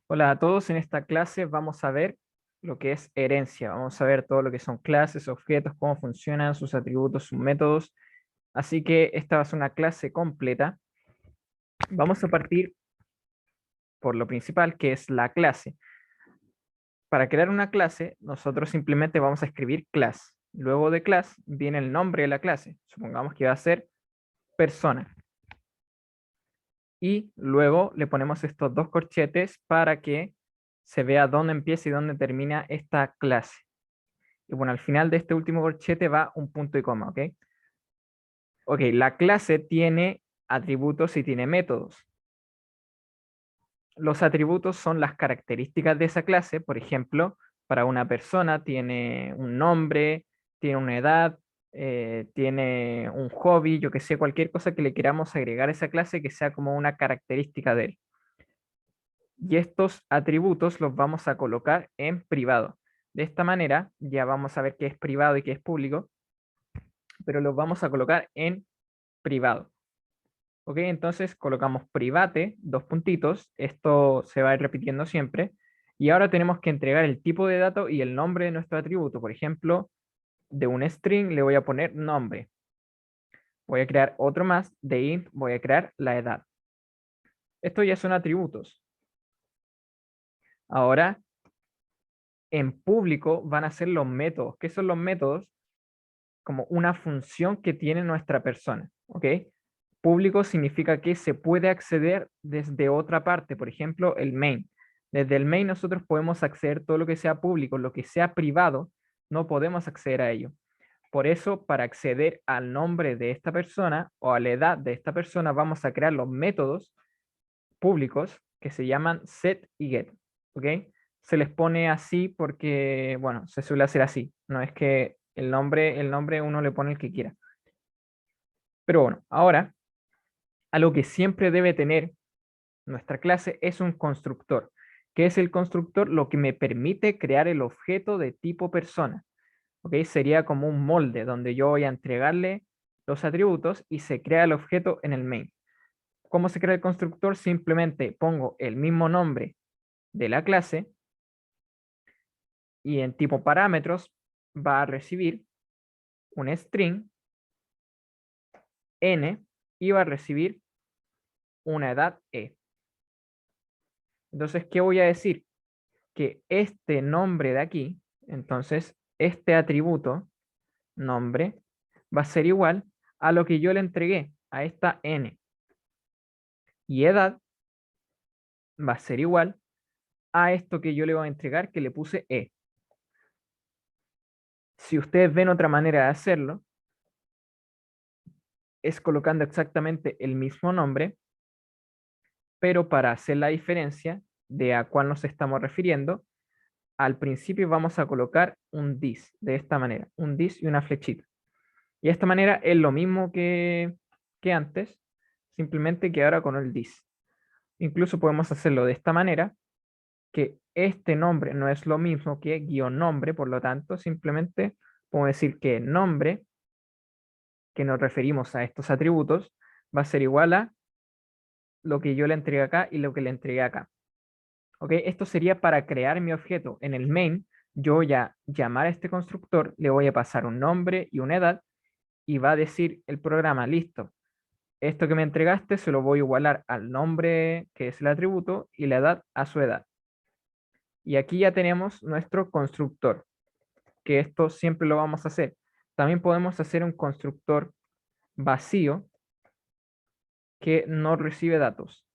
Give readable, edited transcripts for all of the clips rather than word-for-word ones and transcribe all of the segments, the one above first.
Hola a todos, en esta clase vamos a ver lo que es herencia. Vamos a ver todo lo que son clases, objetos, cómo funcionan, sus atributos, sus métodos. Así que esta va a ser una clase completa. Vamos a partir por lo principal, que es la clase. Para crear una clase, nosotros simplemente vamos a escribir class. Luego de class viene el nombre de la clase. Supongamos que va a ser persona. Y luego le ponemos estos dos corchetes para que se vea dónde empieza y dónde termina esta clase. Y bueno, al final de este último corchete va un punto y coma, ¿ok? Ok, la clase tiene atributos y tiene métodos. Los atributos son las características de esa clase. Por ejemplo, para una persona tiene un nombre, tiene una edad, tiene un hobby, yo que sé, cualquier cosa que le queramos agregar a esa clase que sea como una característica de él. Y estos atributos los vamos a colocar en privado. De esta manera ya vamos a ver qué es privado y qué es público, pero los vamos a colocar en privado. Ok, entonces colocamos private, dos puntitos, esto se va a ir repitiendo siempre, y ahora tenemos que entregar el tipo de dato y el nombre de nuestro atributo. Por ejemplo, de un string le voy a poner nombre. Voy a crear otro más, de int voy a crear la edad. Estos ya son atributos. Ahora, en público van a ser los métodos. ¿Qué son los métodos? Como una función que tiene nuestra persona, ¿ok? Público significa que se puede acceder desde otra parte, por ejemplo, el main. Desde el main nosotros podemos acceder todo lo que sea público, lo que sea privado, no podemos acceder a ello. Por eso, para acceder al nombre de esta persona o a la edad de esta persona, vamos a crear los métodos públicos que se llaman set y get, ¿ok? Se les pone así porque, bueno, se suele hacer así. No es que el nombre uno le pone el que quiera. Pero bueno, ahora, algo que siempre debe tener nuestra clase es un constructor. ¿Qué es el constructor? Lo que me permite crear el objeto de tipo persona. ¿Ok? Sería como un molde donde yo voy a entregarle los atributos y se crea el objeto en el main. ¿Cómo se crea el constructor? Simplemente pongo el mismo nombre de la clase y en tipo parámetros va a recibir un string n y va a recibir una edad e. Entonces, ¿qué voy a decir? Que este nombre de aquí, entonces, este atributo, nombre, va a ser igual a lo que yo le entregué a esta n. Y edad va a ser igual a esto que yo le voy a entregar que le puse e. Si ustedes ven otra manera de hacerlo, es colocando exactamente el mismo nombre, pero para hacer la diferencia de a cuál nos estamos refiriendo, al principio vamos a colocar un this, de esta manera, un this y una flechita. Y de esta manera es lo mismo que antes, simplemente que ahora con el this. Incluso podemos hacerlo de esta manera, que este nombre no es lo mismo que guión nombre, por lo tanto, simplemente podemos decir que nombre, que nos referimos a estos atributos, va a ser igual a lo que yo le entregué acá y lo que le entregué acá. ¿Ok? Esto sería para crear mi objeto. En el main, yo voy a llamar a este constructor, le voy a pasar un nombre y una edad, y va a decir el programa, listo, esto que me entregaste se lo voy a igualar al nombre, que es el atributo, y la edad a su edad. Y aquí ya tenemos nuestro constructor, que esto siempre lo vamos a hacer. También podemos hacer un constructor vacío que no recibe datos.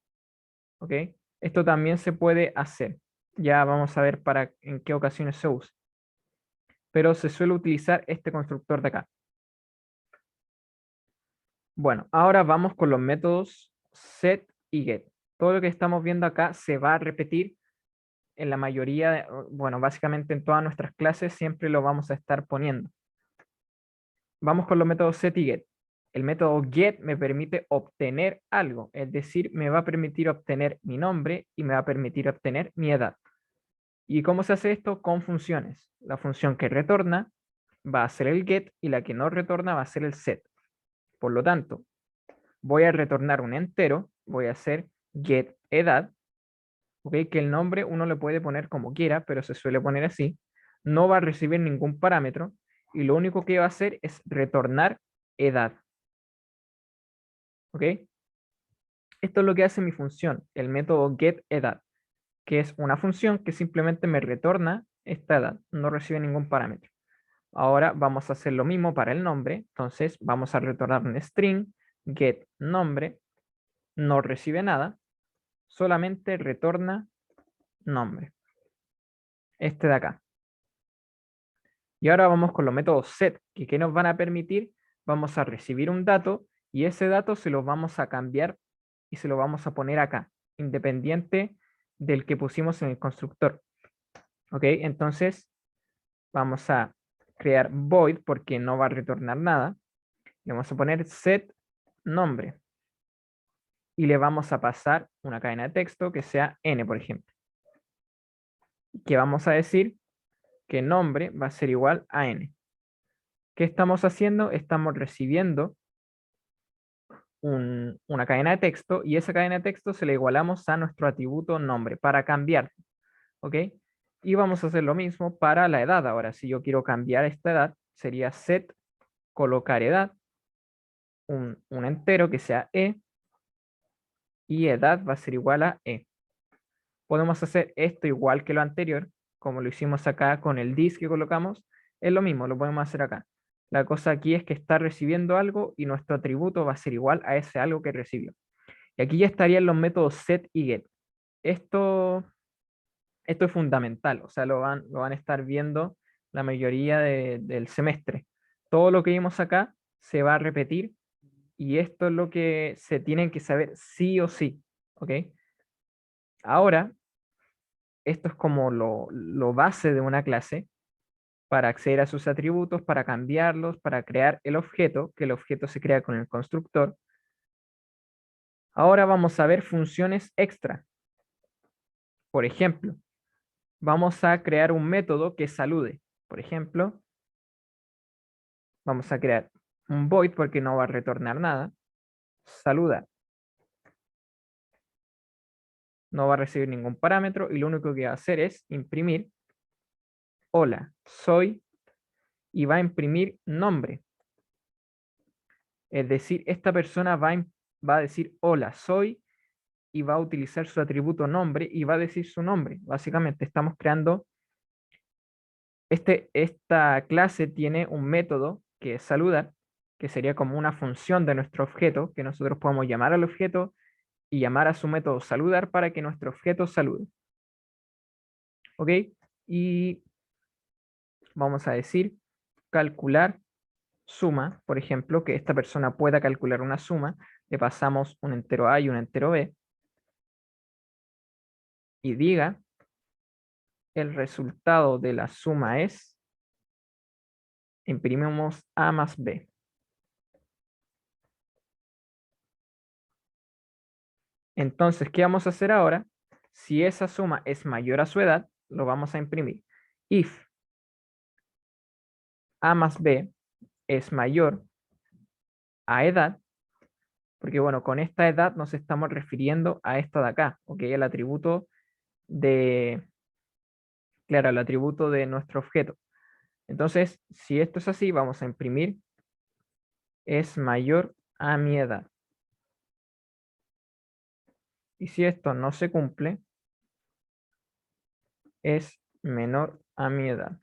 ¿Ok? Esto también se puede hacer. Ya vamos a ver para en qué ocasiones se usa. Pero se suele utilizar este constructor de acá. Bueno, ahora vamos con los métodos set y get. Todo lo que estamos viendo acá se va a repetir en la mayoría, bueno, básicamente en todas nuestras clases siempre lo vamos a estar poniendo. Vamos con los métodos set y get. El método get me permite obtener algo, es decir, me va a permitir obtener mi nombre y me va a permitir obtener mi edad. ¿Y cómo se hace esto? Con funciones. La función que retorna va a ser el get y la que no retorna va a ser el set. Por lo tanto, voy a retornar un entero, voy a hacer get edad ¿ok? Que el nombre uno le puede poner como quiera, pero se suele poner así. No va a recibir ningún parámetro y lo único que va a hacer es retornar edad, ¿ok? Esto es lo que hace mi función, el método getEdad, que es una función que simplemente me retorna esta edad, no recibe ningún parámetro. Ahora vamos a hacer lo mismo para el nombre, entonces vamos a retornar un string getNombre, no recibe nada, solamente retorna nombre, este de acá. Y ahora vamos con los métodos set, que ¿qué nos van a permitir? Vamos a recibir un dato y ese dato se lo vamos a cambiar y se lo vamos a poner acá, independiente del que pusimos en el constructor. ¿Ok? Entonces vamos a crear void porque no va a retornar nada. Le vamos a poner set nombre y le vamos a pasar una cadena de texto que sea n, por ejemplo. Que vamos a decir que nombre va a ser igual a n. ¿Qué estamos haciendo? Estamos recibiendo una cadena de texto y esa cadena de texto se la igualamos a nuestro atributo nombre para cambiar, ¿ok? Y vamos a hacer lo mismo para la edad. Ahora, si yo quiero cambiar esta edad, sería set colocar edad, un entero que sea e, y edad va a ser igual a e. Podemos hacer esto igual que lo anterior, como lo hicimos acá con el dis que colocamos, es lo mismo, lo podemos hacer acá. La cosa aquí es que está recibiendo algo y nuestro atributo va a ser igual a ese algo que recibió. Y aquí ya estarían los métodos set y get. Esto, esto es fundamental, o sea, lo van a estar viendo la mayoría del semestre. Todo lo que vimos acá se va a repetir y esto es lo que se tienen que saber sí o sí, ¿ok? Ahora, esto es como lo base de una clase para acceder a sus atributos, para cambiarlos, para crear el objeto, que el objeto se crea con el constructor. Ahora vamos a ver funciones extra. Por ejemplo, vamos a crear un método que salude. Por ejemplo, vamos a crear un void porque no va a retornar nada. Saluda. No va a recibir ningún parámetro y lo único que va a hacer es imprimir hola, soy, y va a imprimir nombre. Es decir, esta persona va a decir hola, soy, y va a utilizar su atributo nombre y va a decir su nombre. Básicamente estamos creando, esta clase tiene un método que es saludar, que sería como una función de nuestro objeto, que nosotros podemos llamar al objeto y llamar a su método saludar para que nuestro objeto salude. ¿Ok? Y vamos a decir calcular suma, por ejemplo, que esta persona pueda calcular una suma, le pasamos un entero A y un entero B, y diga el resultado de la suma es, imprimimos A más B. Entonces, ¿qué vamos a hacer ahora? Si esa suma es mayor a su edad, lo vamos a imprimir. If A más B es mayor a edad, porque bueno, con esta edad nos estamos refiriendo a esta de acá, ¿ok? El atributo de, claro, el atributo de nuestro objeto. Entonces, si esto es así, vamos a imprimir es mayor a mi edad. Y si esto no se cumple, es menor a mi edad.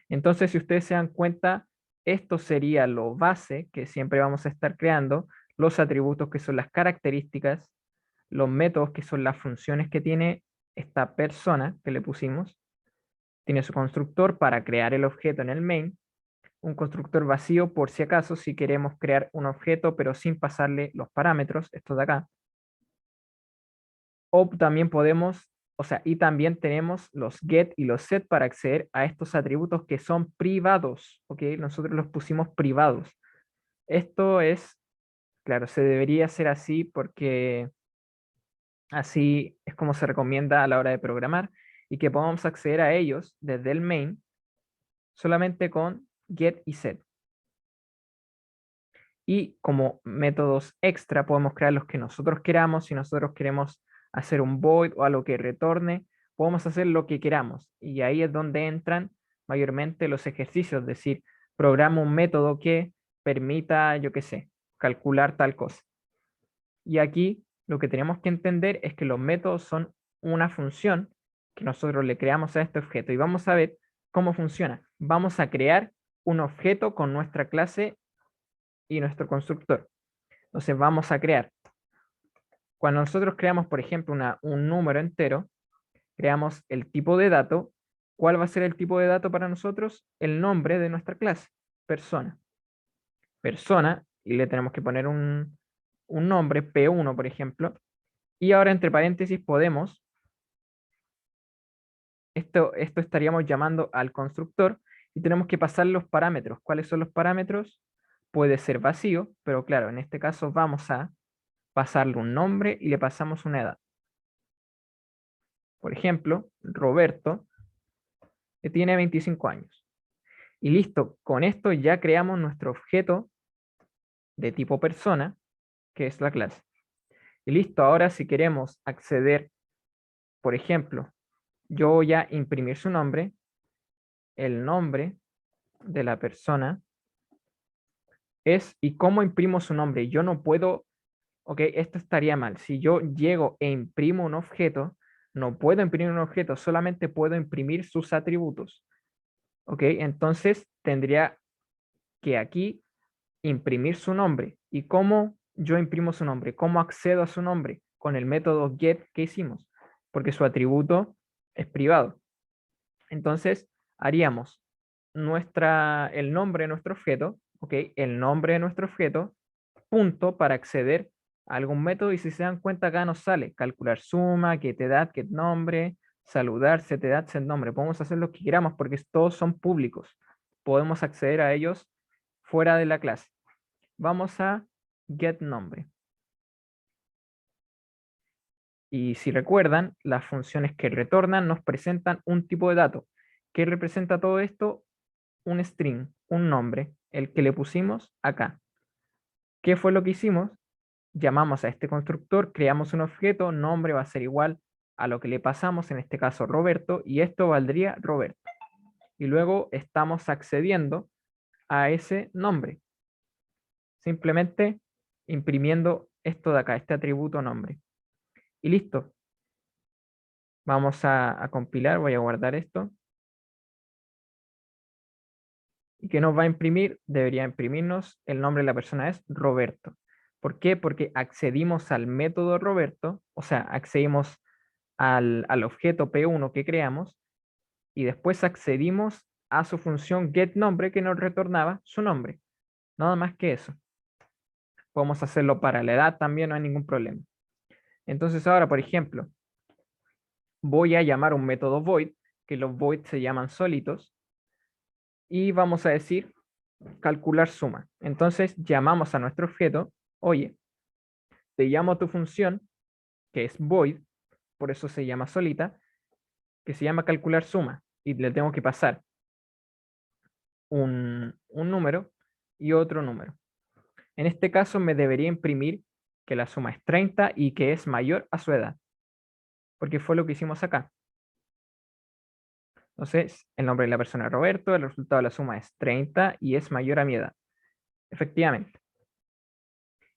Entonces, si ustedes se dan cuenta, esto sería lo base que siempre vamos a estar creando, los atributos que son las características, los métodos que son las funciones que tiene esta persona que le pusimos, tiene su constructor para crear el objeto en el main, un constructor vacío por si acaso si queremos crear un objeto pero sin pasarle los parámetros, estos de acá. O también podemos, o sea, y también tenemos los get y los set para acceder a estos atributos que son privados, ¿ok? Nosotros los pusimos privados. Esto es, claro, se debería hacer así porque así es como se recomienda a la hora de programar y que podamos acceder a ellos desde el main solamente con get y set. Y como métodos extra podemos crear los que nosotros queramos. Si nosotros queremos hacer un void o algo que retorne, podemos hacer lo que queramos. Y ahí es donde entran mayormente los ejercicios, es decir, programa un método que permita, yo qué sé, calcular tal cosa. Y aquí lo que tenemos que entender es que los métodos son una función que nosotros le creamos a este objeto. Y vamos a ver cómo funciona. Vamos a crear un objeto con nuestra clase y nuestro constructor. Entonces vamos a crear. Cuando nosotros creamos, por ejemplo, un número entero, creamos el tipo de dato. ¿Cuál va a ser el tipo de dato para nosotros? El nombre de nuestra clase, persona. Persona, y le tenemos que poner un nombre, P1, por ejemplo. Y ahora entre paréntesis podemos, esto estaríamos llamando al constructor y tenemos que pasar los parámetros. ¿Cuáles son los parámetros? Puede ser vacío, pero claro, en este caso vamos a pasarle un nombre y le pasamos una edad. Por ejemplo, Roberto, que tiene 25 años. Y listo, con esto ya creamos nuestro objeto de tipo persona, que es la clase. Y listo, ahora si queremos acceder, por ejemplo, yo voy a imprimir su nombre, el nombre de la persona es, ¿y cómo imprimo su nombre? Yo no puedo, ok, esto estaría mal. Si yo llego e imprimo un objeto, no puedo imprimir un objeto, solamente puedo imprimir sus atributos. Ok, entonces tendría que aquí imprimir su nombre. ¿Y cómo yo imprimo su nombre? ¿Cómo accedo a su nombre? Con el método get que hicimos, porque su atributo es privado. Entonces haríamos el nombre de nuestro objeto, ¿ok? El nombre de nuestro objeto, punto para acceder a algún método y si se dan cuenta acá nos sale calcular suma, getEdad, getNombre, saludar, setEdad, setNombre. Podemos hacer lo que queramos porque todos son públicos. Podemos acceder a ellos fuera de la clase. Vamos a getNombre. Y si recuerdan, las funciones que retornan nos presentan un tipo de dato. ¿Qué representa todo esto? Un string, un nombre, el que le pusimos acá. ¿Qué fue lo que hicimos? Llamamos a este constructor, creamos un objeto, nombre va a ser igual a lo que le pasamos, en este caso Roberto, y esto valdría Roberto. Y luego estamos accediendo a ese nombre, simplemente imprimiendo esto de acá, este atributo nombre. Y listo. Vamos a compilar, voy a guardar esto. ¿Y qué nos va a imprimir? Debería imprimirnos el nombre de la persona es Roberto. ¿Por qué? Porque accedimos al método Roberto, o sea, accedimos al objeto P1 que creamos y después accedimos a su función getNombre que nos retornaba su nombre. Nada más que eso. Podemos hacerlo para la edad también, no hay ningún problema. Entonces ahora, por ejemplo, voy a llamar un método void, que los voids se llaman solitos, y vamos a decir calcular suma. Entonces llamamos a nuestro objeto, oye, te llamo tu función, que es void, por eso se llama solita, que se llama calcular suma, y le tengo que pasar un número y otro número. En este caso me debería imprimir que la suma es 30 y que es mayor a su edad, porque fue lo que hicimos acá. Entonces, el nombre de la persona es Roberto, el resultado de la suma es 30 y es mayor a mi edad. Efectivamente.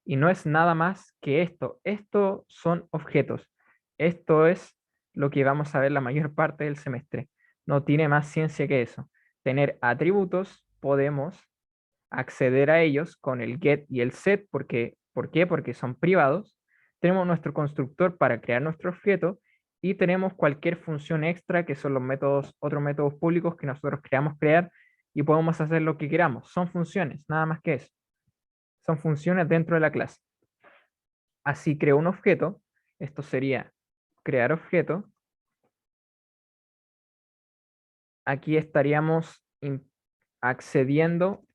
Y no es nada más que esto. Esto son objetos. Esto es lo que vamos a ver la mayor parte del semestre. No tiene más ciencia que eso. Tener atributos, podemos acceder a ellos con el get y el set. ¿Por qué? Porque son privados. Tenemos nuestro constructor para crear nuestro objeto y tenemos cualquier función extra que son los métodos, otros métodos públicos que nosotros creamos crear y podemos hacer lo que queramos. Son funciones, nada más que eso. Son funciones dentro de la clase. Así creo un objeto. Esto sería crear objeto. Aquí estaríamos accediendo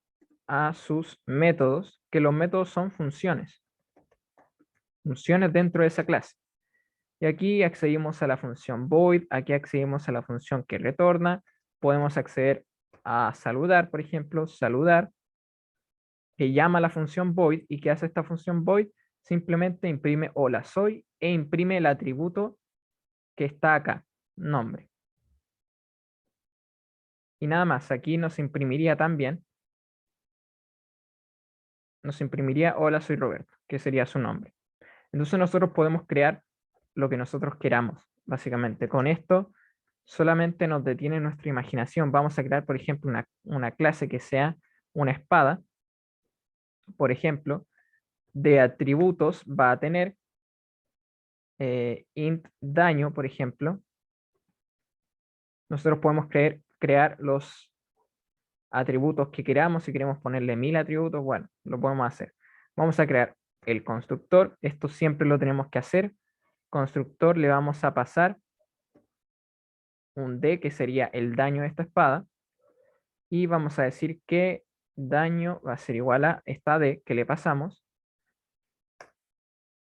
a sus métodos, que los métodos son funciones. Funciones dentro de esa clase. Y aquí accedimos a la función void, aquí accedimos a la función que retorna. Podemos acceder a saludar, por ejemplo, saludar. que llama la función void. ¿Y qué hace esta función void? Simplemente imprime hola soy e imprime el atributo que está acá, nombre. Y nada más, aquí nos imprimiría también, nos imprimiría hola soy Roberto, que sería su nombre. Entonces nosotros podemos crear lo que nosotros queramos, básicamente. Con esto solamente nos detiene nuestra imaginación. Vamos a crear, por ejemplo, una clase que sea una espada. Por ejemplo, de atributos va a tener int daño, por ejemplo. Nosotros podemos crear los atributos que queramos. Si queremos ponerle 1000 atributos, bueno, lo podemos hacer. Vamos a crear el constructor. Esto siempre lo tenemos que hacer. Constructor le vamos a pasar un D, que sería el daño de esta espada. Y vamos a decir que daño va a ser igual a esta D que le pasamos.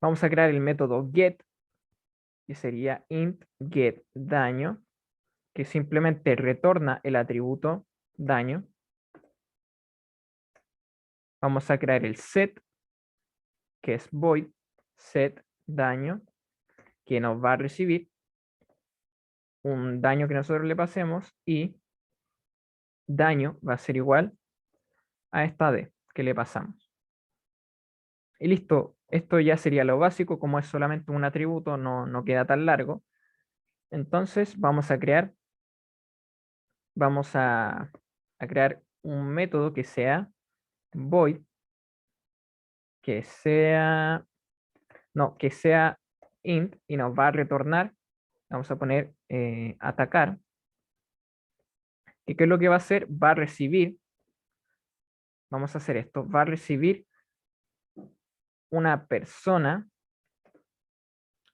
Vamos a crear el método get, que sería int get daño, que simplemente retorna el atributo daño. Vamos a crear el set, que es void set daño, que nos va a recibir un daño que nosotros le pasemos, y daño va a ser igual a esta D que le pasamos. Y listo, esto ya sería lo básico. Como es solamente un atributo, no queda tan largo. Entonces vamos a crear un método que sea void, que sea int, y nos va a retornar, vamos a poner atacar. ¿Y qué es lo que va a hacer? Va a recibir, vamos a hacer esto, va a recibir una persona.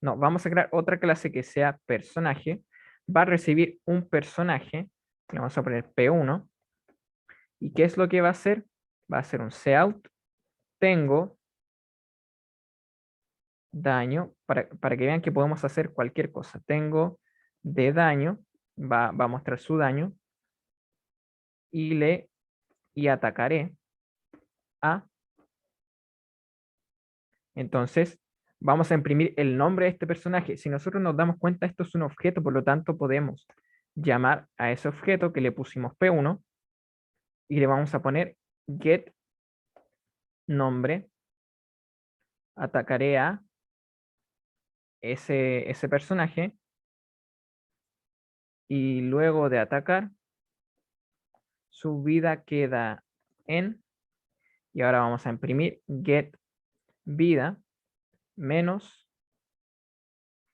No, vamos a crear otra clase que sea personaje. Va a recibir un personaje, le vamos a poner P1. ¿Y qué es lo que va a hacer? Va a hacer un cout tengo daño, para que vean que podemos hacer cualquier cosa. Tengo de daño, va a mostrar su daño, y atacaré a. Entonces, vamos a imprimir el nombre de este personaje. Si nosotros nos damos cuenta, esto es un objeto, por lo tanto podemos llamar a ese objeto que le pusimos P1 y le vamos a poner get nombre, atacaré a ese personaje, y luego de atacar, su vida queda en, y ahora vamos a imprimir get vida menos,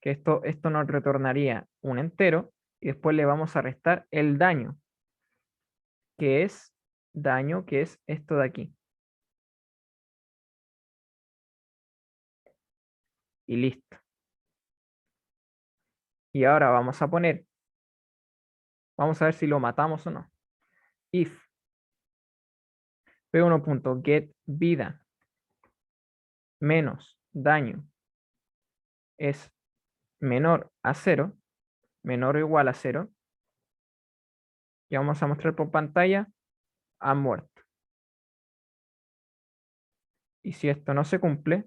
que esto nos retornaría un entero, y después le vamos a restar el daño, que es esto de aquí. Y listo. Y ahora vamos a poner, vamos a ver si lo matamos o no. If p1.get vida menos daño es menor a 0, menor o igual a 0, y vamos a mostrar por pantalla ha muerto. Y si esto no se cumple,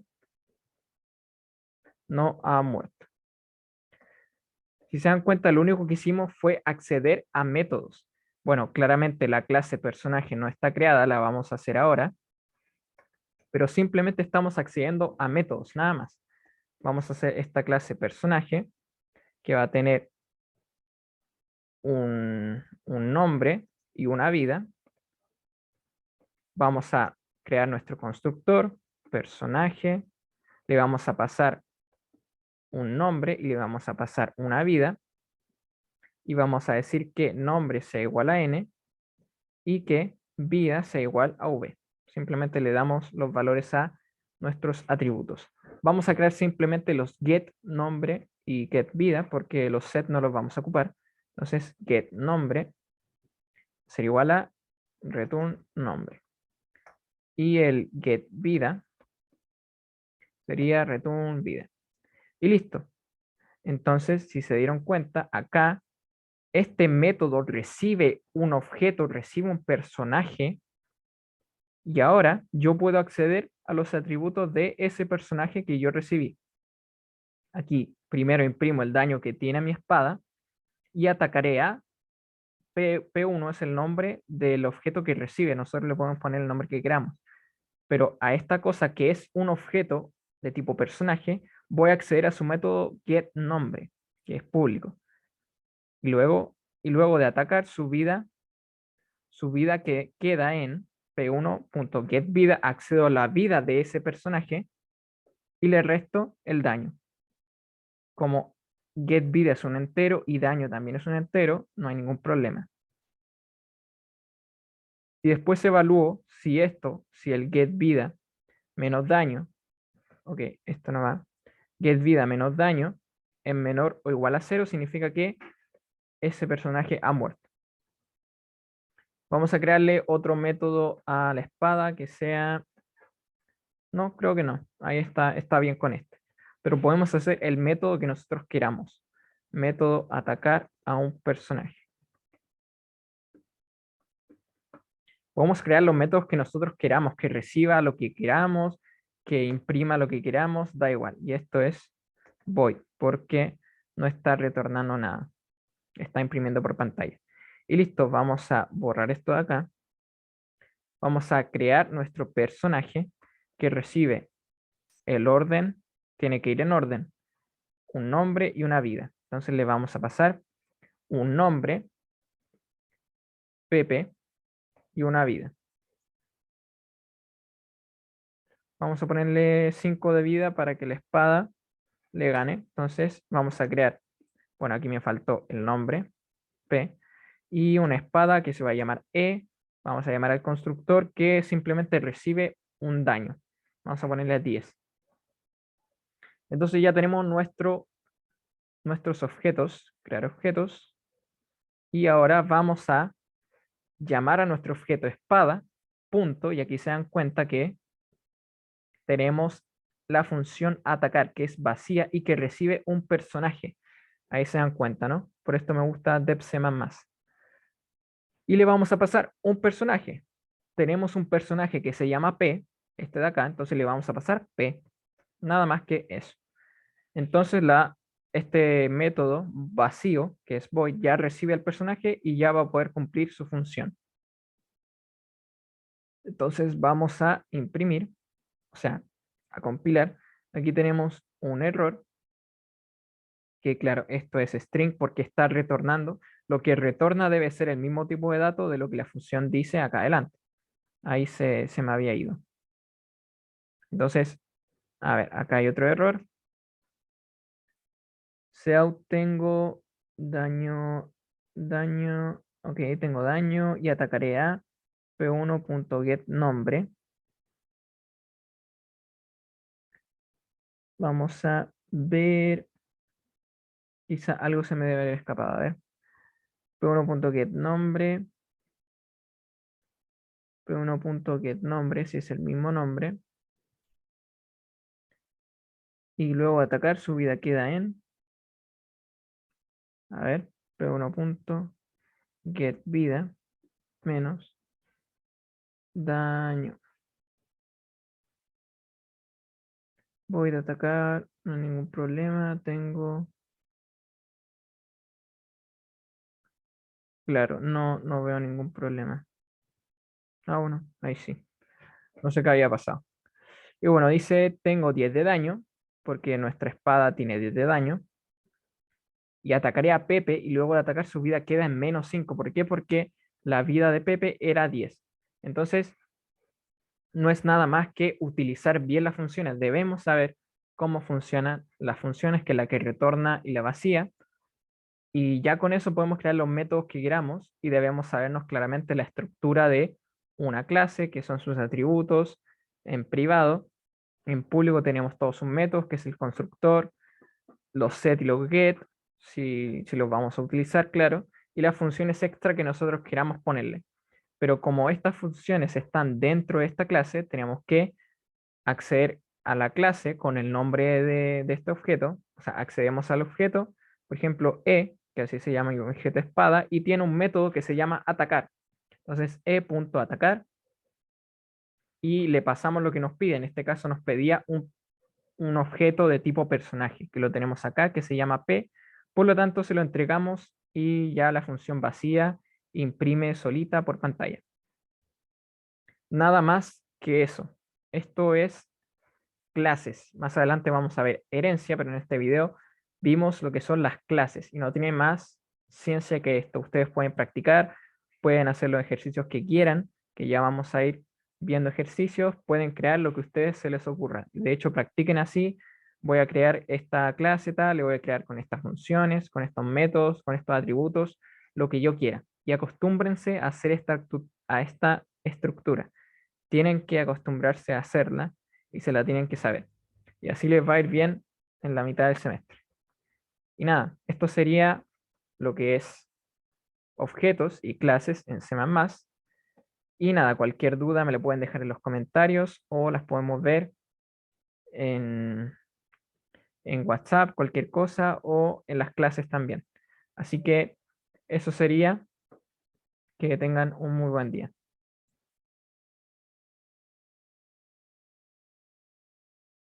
no ha muerto. Si se dan cuenta, lo único que hicimos fue acceder a métodos. Bueno, claramente la clase personaje no está creada, la vamos a hacer ahora, pero simplemente estamos accediendo a métodos, nada más. Vamos a hacer esta clase personaje, que va a tener un nombre y una vida. Vamos a crear nuestro constructor, personaje, le vamos a pasar un nombre y le vamos a pasar una vida, y vamos a decir que nombre sea igual a n y que vida sea igual a v. Simplemente le damos los valores a nuestros atributos. Vamos a crear simplemente los get nombre y get vida, porque los set no los vamos a ocupar. Entonces get nombre sería igual a return nombre, y el get vida sería return vida. Y listo. Entonces, si se dieron cuenta, acá este método recibe un objeto, recibe un personaje Y ahora yo puedo acceder a los atributos de ese personaje que yo recibí. Aquí primero imprimo el daño que tiene mi espada y atacaré a P1 es el nombre del objeto que recibe. Nosotros le podemos poner el nombre que queramos. Pero a esta cosa que es un objeto de tipo personaje, voy a acceder a su método getNombre, que es público. Y luego de atacar su vida que queda en p1.getVida, accedo a la vida de ese personaje y le resto el daño. Como getVida es un entero y daño también es un entero, no hay ningún problema. Y después evalúo si el getVida menos daño, ok, esto no va, getVida menos daño es menor o igual a 0, significa que ese personaje ha muerto. Vamos a crearle otro método a la espada que sea... No, creo que no. Ahí está bien con este. Pero podemos hacer el método que nosotros queramos. Método atacar a un personaje. Podemos crear los métodos que nosotros queramos, que reciba lo que queramos, que imprima lo que queramos, da igual. Y esto es void, porque no está retornando nada. Está imprimiendo por pantalla. Y listo, vamos a borrar esto de acá. Vamos a crear nuestro personaje que recibe el orden, tiene que ir en orden, un nombre y una vida. Entonces le vamos a pasar un nombre, Pepe, y una vida. Vamos a ponerle 5 de vida para que la espada le gane. Entonces vamos a crear, bueno, aquí me faltó el nombre, P, y una espada que se va a llamar E. Vamos a llamar al constructor que simplemente recibe un daño. Vamos a ponerle a 10. Entonces ya tenemos nuestros objetos, crear objetos, y ahora vamos a llamar a nuestro objeto espada, punto, y aquí se dan cuenta que tenemos la función atacar, que es vacía y que recibe un personaje. Ahí se dan cuenta, ¿no? Por esto me gusta DebC++. Y le vamos a pasar un personaje. Tenemos un personaje que se llama P, este de acá, entonces le vamos a pasar P. Nada más que eso. Entonces este método vacío, que es void, ya recibe al personaje y ya va a poder cumplir su función. Entonces vamos a imprimir, o sea, a compilar. Aquí tenemos un error, que claro, esto es string porque está retornando. Lo que retorna debe ser el mismo tipo de dato de lo que la función dice acá adelante. Ahí se me había ido. Entonces, a ver, acá hay otro error. Seout tengo daño, ok, tengo daño y atacaré a p1.getNombre. Vamos a ver, quizá algo se me debe haber escapado, a ver. p1.getNombre, p1.getNombre, si es el mismo nombre. Y luego atacar, su vida queda en, a ver, p1.getVida menos daño. Voy a atacar, no hay ningún problema, tengo... Claro, no veo ningún problema. Ah, bueno, ahí sí. No sé qué había pasado. Y bueno, dice, tengo 10 de daño, porque nuestra espada tiene 10 de daño. Y atacaré a Pepe y luego de atacar su vida queda en menos 5. ¿Por qué? Porque la vida de Pepe era 10. Entonces, no es nada más que utilizar bien las funciones. Debemos saber cómo funcionan las funciones, que es la que retorna y la vacía. Y ya con eso podemos crear los métodos que queramos y debemos sabernos claramente la estructura de una clase, que son sus atributos en privado. En público tenemos todos sus métodos, que es el constructor, los set y los get, si los vamos a utilizar, claro, y las funciones extra que nosotros queramos ponerle. Pero como estas funciones están dentro de esta clase, tenemos que acceder a la clase con el nombre de este objeto. O sea, accedemos al objeto, por ejemplo, E, que así se llama el objeto espada, y tiene un método que se llama atacar. Entonces, e.atacar, y le pasamos lo que nos pide. En este caso nos pedía un objeto de tipo personaje, que lo tenemos acá, que se llama P. Por lo tanto, se lo entregamos y ya la función vacía imprime solita por pantalla. Nada más que eso. Esto es clases. Más adelante vamos a ver herencia, pero en este video vimos lo que son las clases y no tiene más ciencia que esto. Ustedes pueden practicar, pueden hacer los ejercicios que quieran, que ya vamos a ir viendo ejercicios, pueden crear lo que a ustedes se les ocurra. De hecho, practiquen así. Voy a crear esta clase tal, le voy a crear con estas funciones, con estos métodos, con estos atributos, lo que yo quiera. Y acostúmbrense a hacer a esta estructura. Tienen que acostumbrarse a hacerla y se la tienen que saber. Y así les va a ir bien en la mitad del semestre. Y nada, esto sería lo que es objetos y clases en C++. Y nada, cualquier duda me la pueden dejar en los comentarios o las podemos ver en, en WhatsApp, cualquier cosa, o en las clases también. Así que eso sería, que tengan un muy buen día.